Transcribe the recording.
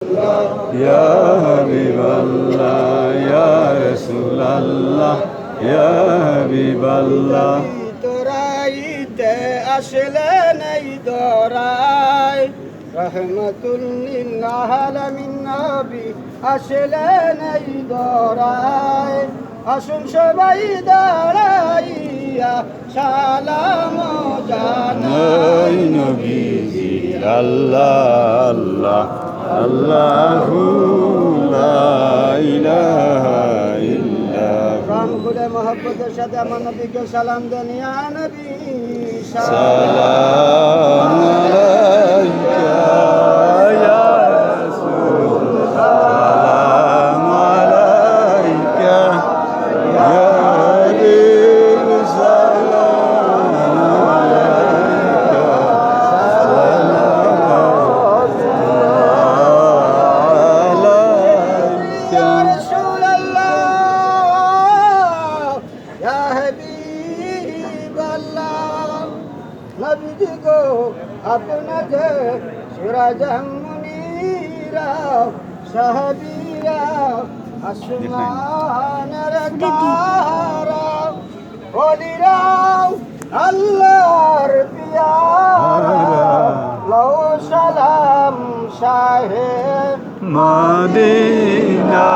ইয়া হাবিবাল্লাহ ইয়া রাসূলুল্লাহ ইয়া হাবিবাল্লাহ তোরাইতে আসলেন এই দরাই রহমাতুল লিল আলামিন নবী আসলেন এই দরাই আসুন সবাই দাঁড়াইয়া সালাম জানাই নবীজি আল্লাহ আল্লাহ আল্লাহু লা ইলাহা ইল্লাল্লাহ প্রাণ খুলে মহব্বতের সাথে আমার নবীকে সালাম দেন ইয়া নবী সালাম আলাইকা ইয়া রাসূল সালাম আলাইকা ইয়া হাবিব সালাম আলাইকা ইয়া রাসূলুল্লাহ ইয়া হাবিবাল্লাহ নবীজি গো আপনাকে সিরাজাম মুনীরা সাহাবীরা আসমানের তারা ওলিরা আল্লাহর পিয়ারা লও সালাম শাহে মদিনা